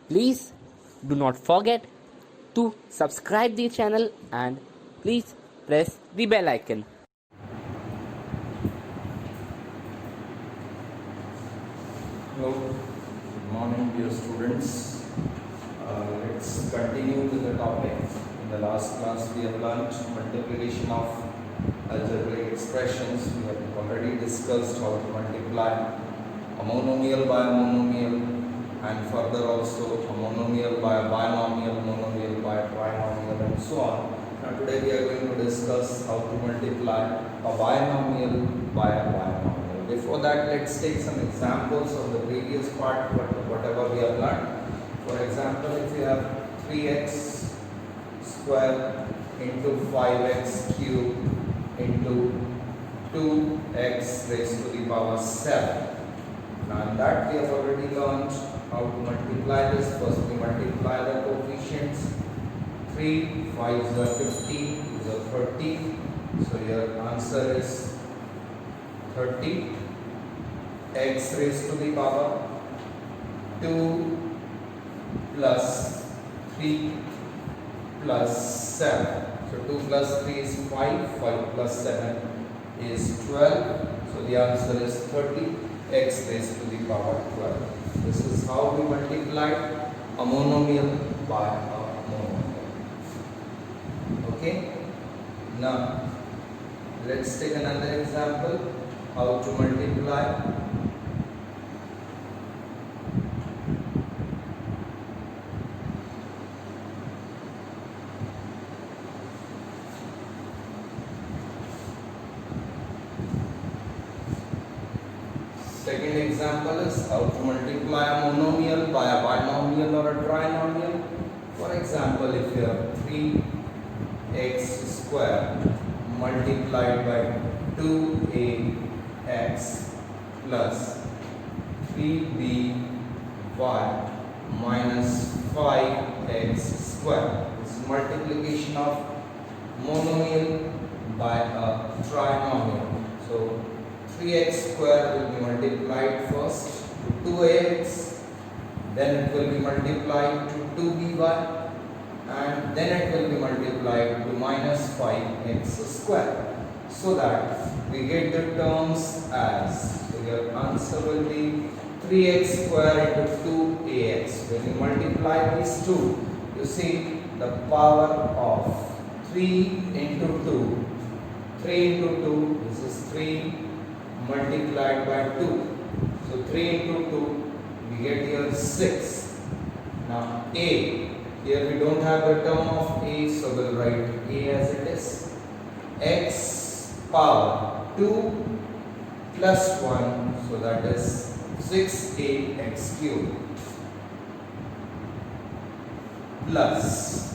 Please do not forget to subscribe the channel and please press the bell icon. Hello, good morning dear students. Let's continue with the topic. In the last class we have learnt multiplication of algebraic expressions. We have already discussed how to multiply a monomial by a monomial and further also a monomial by a binomial, monomial by a trinomial and so on. Now today we are going to discuss how to multiply a binomial by a binomial. Before that, let's take some examples of the previous part, whatever we have learned. For example, if you have 3x square into 5x cube into 2x raised to the power 7. Now in that we have already learned how to multiply this. First we multiply the coefficients. 3, 5 is 50, is 30. So your answer is 30. X raised to the power 2 plus 3 plus 7. So 2 plus 3 is 5, 5 plus 7 is 12. So the answer is 30. X raised to the power 12. This is how we multiply a monomial by a monomial. Okay. Now let's take another example. How to multiply second example is how to multiply a monomial by a binomial or a trinomial. For example, if you have 3x square multiplied by 2ax plus 3by minus 5x square. This is multiplication of monomial by a trinomial. So 3x square will be multiplied first to 2ax, then it will be multiplied to 2by, and then it will be multiplied to minus 5x square, so that we get the terms as, so your answer will be 3x square into 2ax. When you multiply these two, you see the power of 3 into 2. 3 into 2, this is 3 multiplied by 2. So 3 into 2, we get here 6. Now a, here we don't have the term of a, so we'll write a as it is. X power 2 plus 1, so that is 6ax cube plus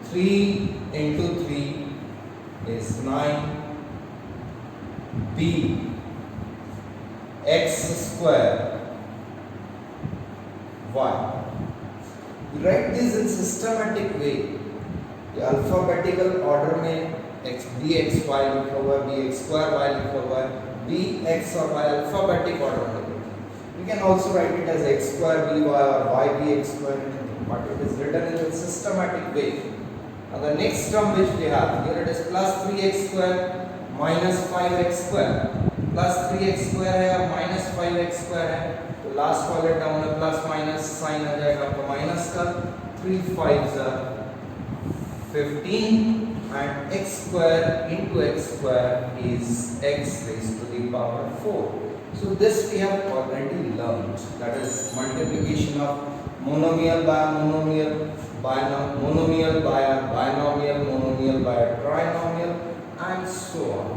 3 into 3 is 9 b x square y. We write this in systematic way. The alphabetical order में x bx y लिखा हुआ है, bx square y लिखा हुआ है, bx और y alphabetic order में. We can also write it as x square by or y bx square, but it is written in a systematic way. Now the next term which we have here, it is plus 3x square minus 5x square. Plus 3x square है और minus 5x square है, तो last वाले term में plus minus sign आ जाएगा आपका minus का. 3 5s are 15 and x square into x square is x raised to the power 4. So this we have already learned, that is multiplication of monomial by a monomial, monomial by a binomial, monomial by a trinomial and so on.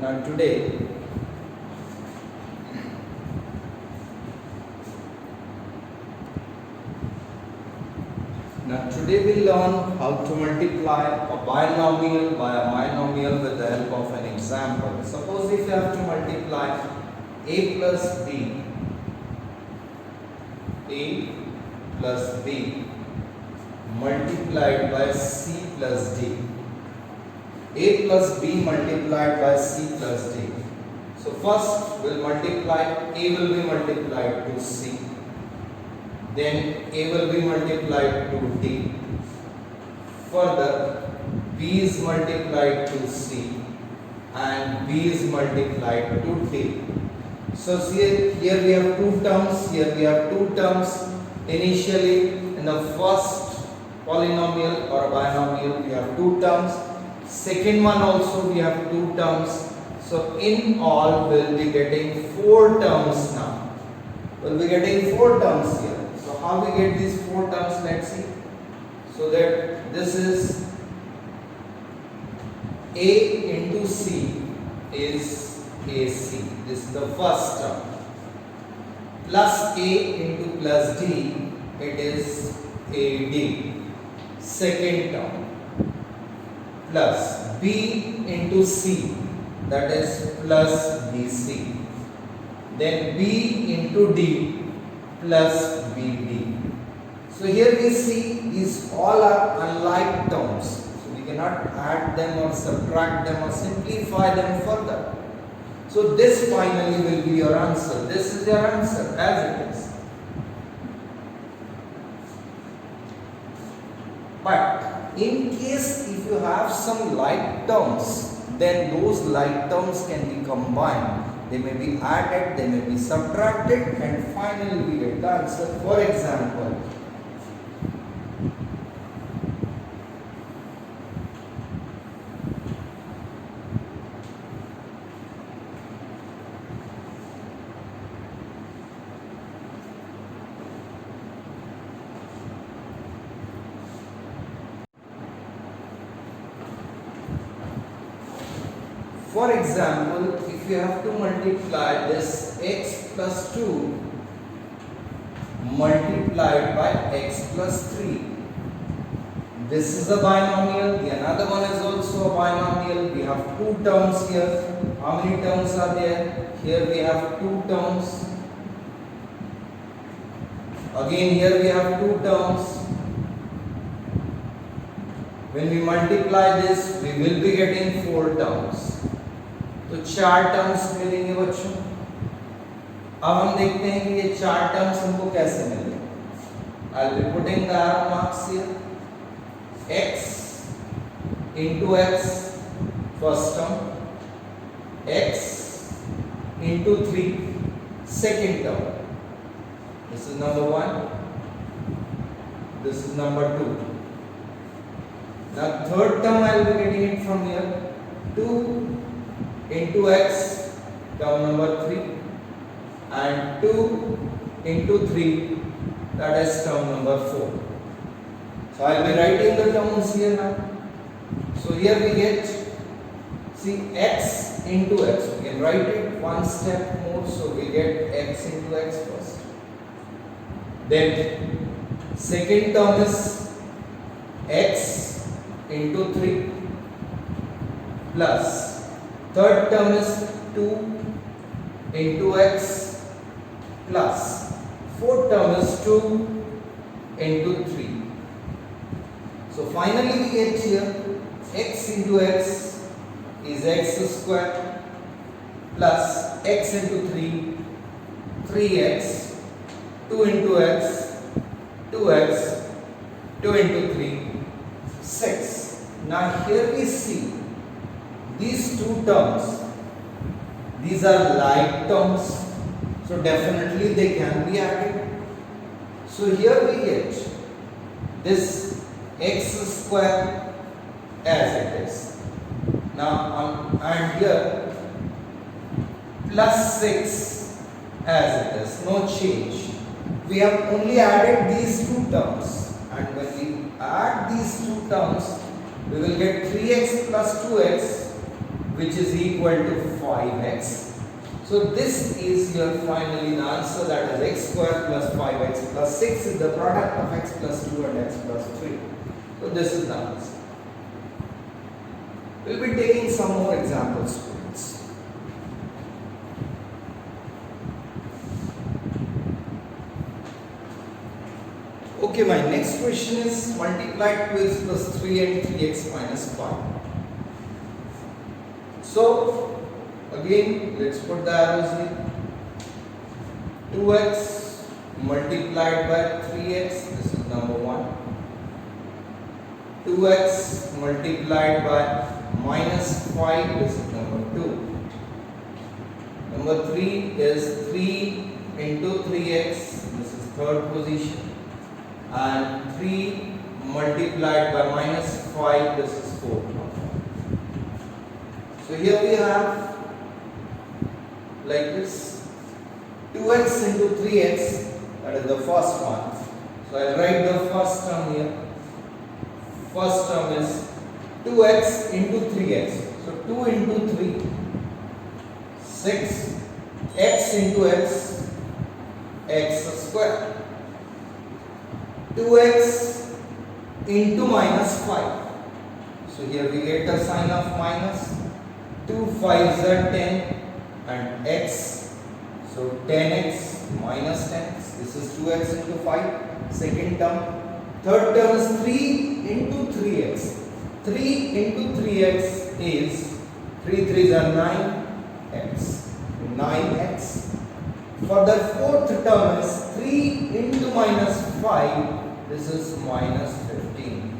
Now today we learn how to multiply a binomial by a monomial with the help of an example. Suppose if you have to multiply a plus b multiplied by c plus d. A plus b multiplied by c plus d. So first we'll multiply, a will be multiplied to c, then A will be multiplied to D. Further, B is multiplied to C and B is multiplied to D. So see, here we have two terms, here we have two terms. Initially in the first polynomial or binomial we have two terms. Second one also we have two terms. So in all we will be getting four terms now. We will be getting four terms here. So how we get these four terms, let's see. So that this is A into C is AC. This is the first term. Plus A into plus D, it is AD. Second term. Plus B into C, that is plus BC. Then B into D plus BD. So here we see these all are unlike terms. So we cannot add them or subtract them or simplify them further. So this finally will be your answer. This is your answer as it is. But in case if you have some like terms, then those like terms can be combined. They may be added, they may be subtracted, and finally we get the answer. For example, if you have to multiply this x plus 2 multiplied by x plus 3. This is a binomial, the another one is also a binomial. We have two terms here. How many terms are there? Here we have two terms. Again here we have two terms. When we multiply this, we will be getting four terms. तो चार terms मिलेंगे बच्चों. अब हम देखते हैं कि ये चार टर्म्स हमको कैसे मिले. I'll be putting the arrow marks here. X into x, first term. X into 3, second term. This is number 1. This is number 2. Now third term I will be getting it from here. 2 into x, term number 3, and 2 into 3, that is term number 4. So I will be writing the terms here now. So here we get, see, x into x. We can write it one step more. So we get x into x first. Then second term is x into 3 plus third term is 2 into x plus fourth term is 2 into 3. So finally we get here x into x is x square plus x into 3, 3x, 2 into x, 2x, 2 into 3, 6. Now here we see these two terms, these are like terms, so definitely they can be added. So here we get this x square as it is. Now and here plus 6 as it is, no change. We have only added these two terms, and when we add these two terms, we will get 3x plus 2x, which is equal to 5x. So this is your finally the answer, that is x square plus 5x plus 6 is the product of x plus 2 and x plus 3. So this is the answer. We will be taking some more examples, students. Okay, my next question is multiply 2x plus 3 and 3x minus 5. So again, let's put the arrows here. 2x multiplied by 3x, this is number 1. 2x multiplied by minus 5, this is number 2. Number 3 is 3 into 3x, this is third position, and 3 multiplied by minus 5, this is 4. So here we have like this, 2x into 3x, that is the first one. So I will write the first term here. First term is 2x into 3x. So 2 into 3, 6, x into x, x square. 2x into minus 5. So here we get the sign of minus. 2 5s are 10 and x. So 10x minus 10x. This is 2x into 5. Second term. Third term is 3 into 3x. 3 into 3x is 3 3s are 9x. 9x. For the fourth term is 3 into minus 5. This is minus 15.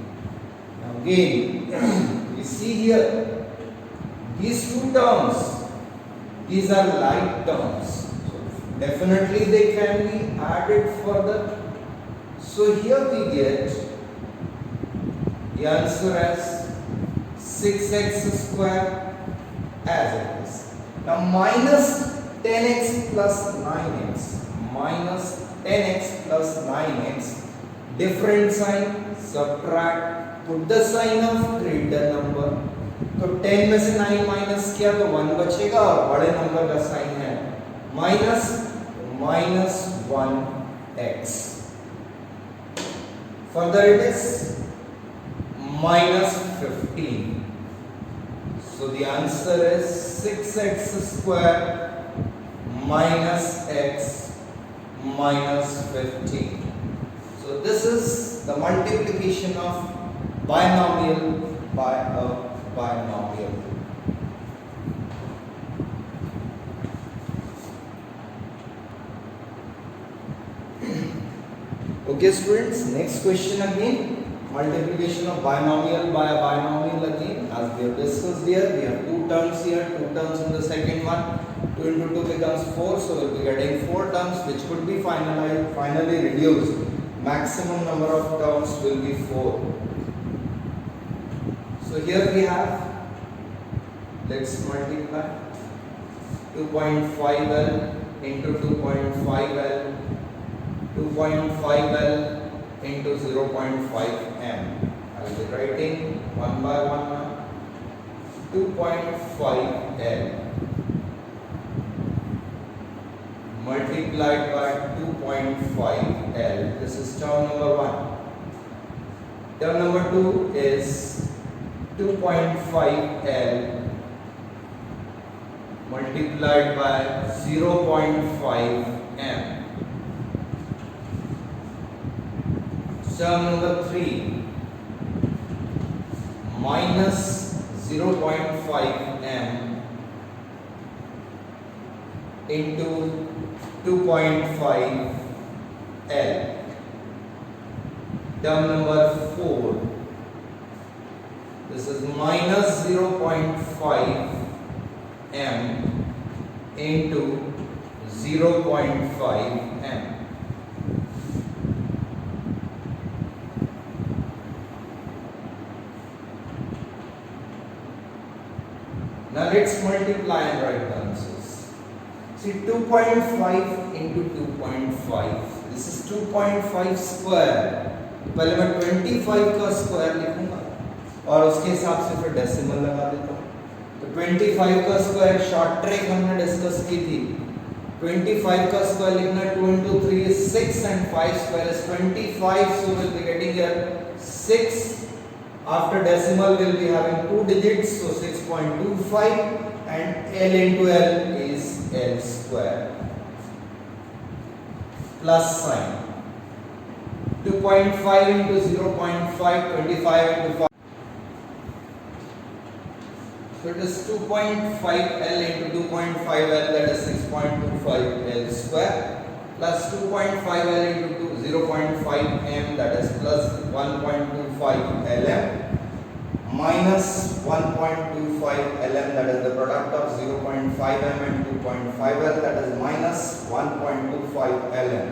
Now again, we see here these two terms, these are like terms. So definitely they can be added further. So here we get the answer as 6x square as it is. Now minus 10x plus 9x. Minus 10x plus 9x. Different sign, subtract, put the sign of greater number. तो 10 में से 9 minus किया तो 1 बचेगा और बड़े number का sign है minus, minus 1x. Further it is minus 15. So the answer is 6x square minus x minus 15. So this is the multiplication of binomial by a binomial. Okay students, next question again, multiplication of binomial by a binomial again. As we have discussed here, we have two terms here, two terms in the second one. 2 into 2 becomes 4, so we will be getting 4 terms which could be finally reduced. Maximum number of terms will be 4. So here we have, let's multiply 2.5L into 2.5L, 2.5L into 0.5M. I will be writing one by one now. 2.5L multiplied by 2.5L. This is term number 1. Term number 2 is 2.5L multiplied by 0.5M. Term number 3 minus 0.5M into 2.5L. Term number 4, this is minus 0.5M into 0.5M. Now let's multiply and write the answers. See 2.5 into 2.5. This is 2.5 square. पहले मैं 25 का square लिखूंगा और उसके हिसाब से फिर decimal लगा देता हूँ. तो 25 का स्क्वायर शॉर्ट ट्रिक हमने डिस्कस की थी. 25 का स्क्वायर लिखना 2 into 3 is 6 and 5 square is 25. So we'll be getting here 6. After decimal we'll be having 2 digits, so 6.25, and L into L is L square. Plus sign. 2.5 into 0.5, 25 into 5. So it is 2.5L into 2.5L, that is 6.25L square. plus 2.5L into 0.5 m, that is plus 1.25 Lm, minus 1.25 Lm, that is the product of 0.5 m and 2.5 L, that is minus 1.25 Lm.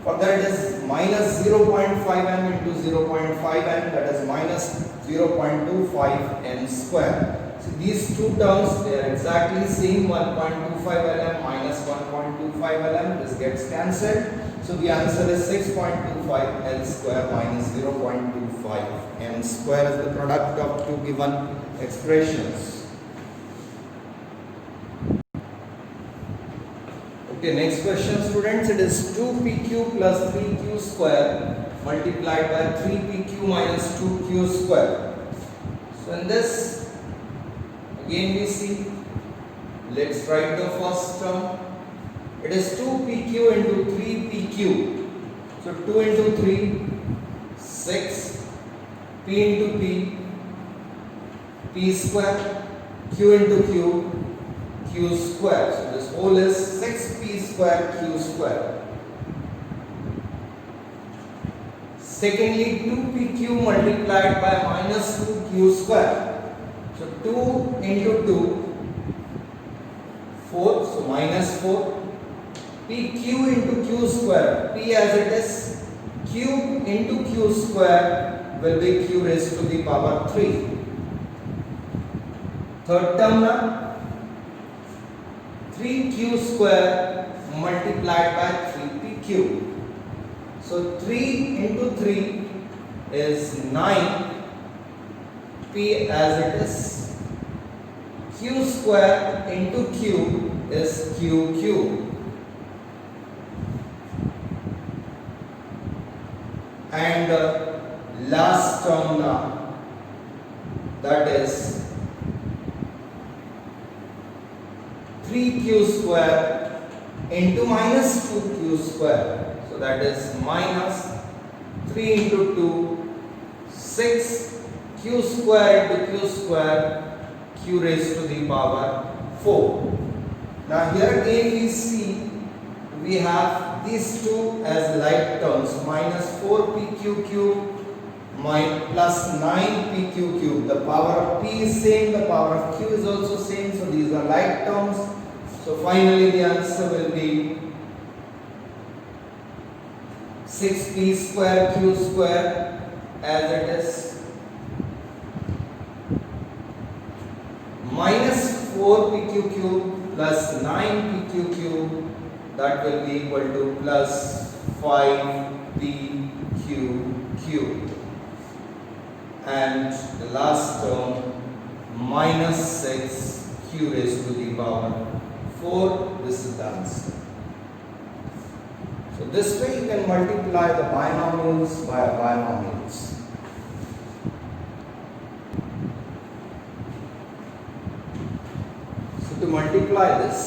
Further it is minus 0.5 m into 0.5 m, that is minus 0.25 m square. So these two terms, they are exactly same, 1.25 Lm minus 1.25 Lm, this gets cancelled. So the answer is 6.25 L square minus 0.25 m square is the product of two given expressions. Okay, next question students, it is 2pq plus 3q square multiplied by 3pq minus 2q square. So in this, again we see, let's write the first term. It is 2pq into 3pq. So 2 into 3, 6, p into p square, q into q square. So this whole is 6p square q square. Secondly, 2pq multiplied by minus 2q square. So 2 into 2, 4, so minus 4. pq into q square, p as it is, q into q square will be q raised to the power 3. Third term now, 3q square multiplied by 3pq. So 3 into 3 is 9, p as it is, q square into q is q cube. And last term now, that is 3q square into minus 2q square. So that is minus 3 into 2, 6 q square into q square, q raised to the power 4. Now here again we see we have these two as like terms, minus 4pq cube plus 9pq cube. The power of p is same, the power of q is also same, so these are like terms. So finally the answer will be 6p square q square as it is, minus 4pq cube plus 9pq cube, that will be equal to plus 5pq cube. And the last term, minus 6q raised to the power 4. This is the answer. So this way you can multiply the binomials by binomials. So to multiply this,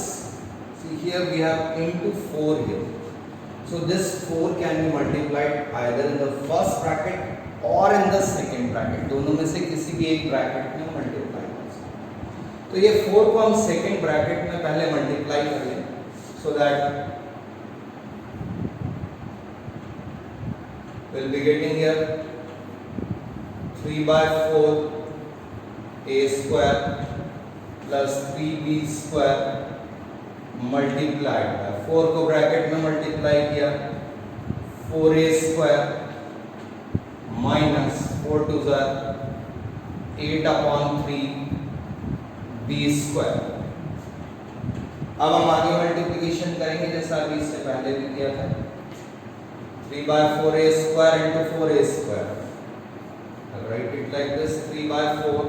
see here we have into 4 here. So this 4 can be multiplied either in the first bracket और in the second bracket, दोनों में से किसी भी एक bracket में multiply कर सकते। तो ये 4 को हम सेकेंड ब्रैकेट में पहले मल्टीप्लाई कर लें, so that will be getting here 3/4 a square plus 3b square multiplied by 4 को ब्रैकेट में मल्टीप्लाई किया 4a square minus 4 2s are 8/3 b square। अब हम आगे मल्टीप्लिकेशन करेंगे जैसा अभी इससे पहले भी किया था, 3/4 a square into 4a square। I'll write it like this, 3/4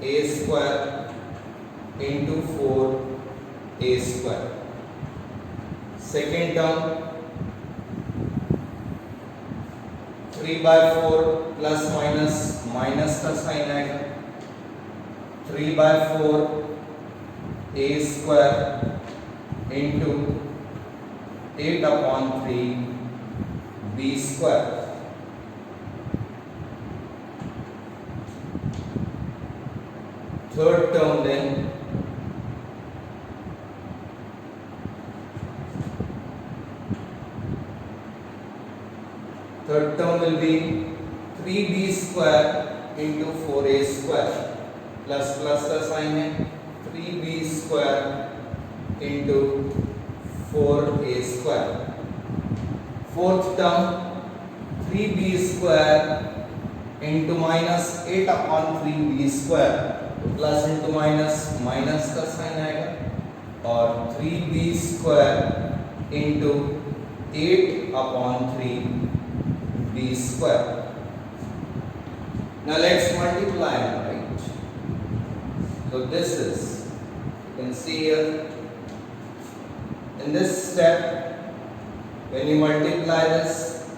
a square into 4a square। Second term 3/4 plus minus minus का साइन आएगा, 3/4 a square into 8/3 b square। Third term then Third term will be 3b square into 4a square. Plus का sign है. 3b square into 4a square. Fourth term 3b square into minus 8 upon 3b square. Plus into minus का sign आएगा और 3b square into 8 upon 3b square. Now let's multiply it, right? So this is, you can see here, in this step, when you multiply this,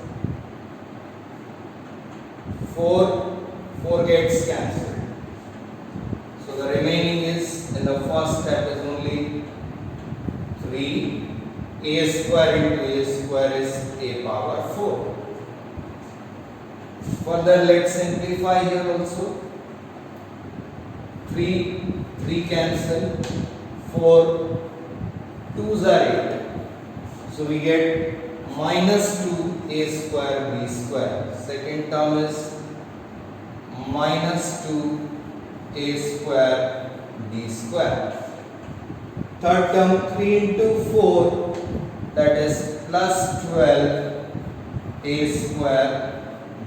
4 gets cancelled. So the remaining is, in the first step is only 3. A square into a square is a power 4. Further, let's simplify here also. 3 cancel. 4 2s are 8. So we get minus 2a square b square. Second term is minus 2a square b square. Third term 3 into 4, that is plus 12a square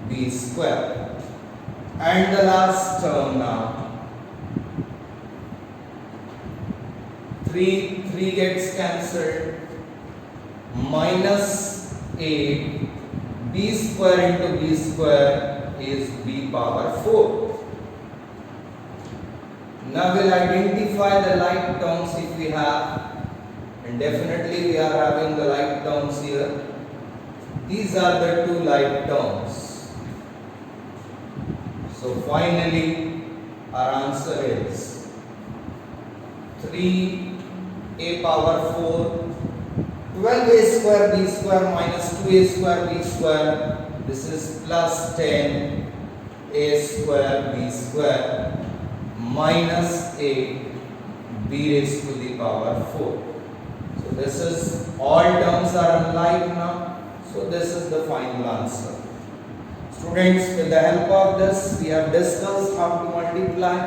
b square. And the last term now, 3 gets cancelled, minus a b square into b square is b power 4. Now we'll identify the like terms if we have, and definitely we are having the like terms here. These are the two like terms. So finally our answer is 3a power 4, 12a square b square minus 2a square b square. This is plus 10a square b square minus a b raised to the power 4. So this is, all terms are alike now. So this is the final answer. Students, with the help of this, we have discussed how to multiply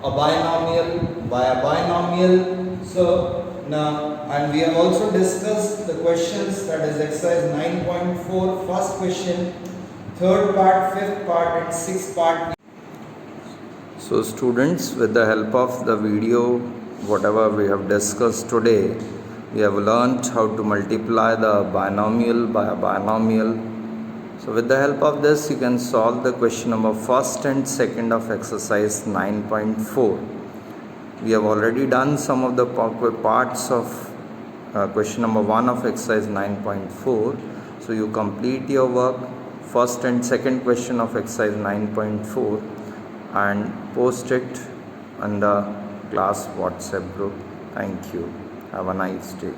a binomial by a binomial. So now, and we have also discussed the questions, that is exercise 9.4, first question, third part, fifth part and sixth part. So students, with the help of the video, whatever we have discussed today, we have learnt how to multiply the binomial by a binomial. So with the help of this, you can solve the question number first and second of exercise 9.4. We have already done some of the parts of question number 1 of exercise 9.4. So you complete your work, first and second question of exercise 9.4, and post it on the class WhatsApp group. Thank you. Have a nice day.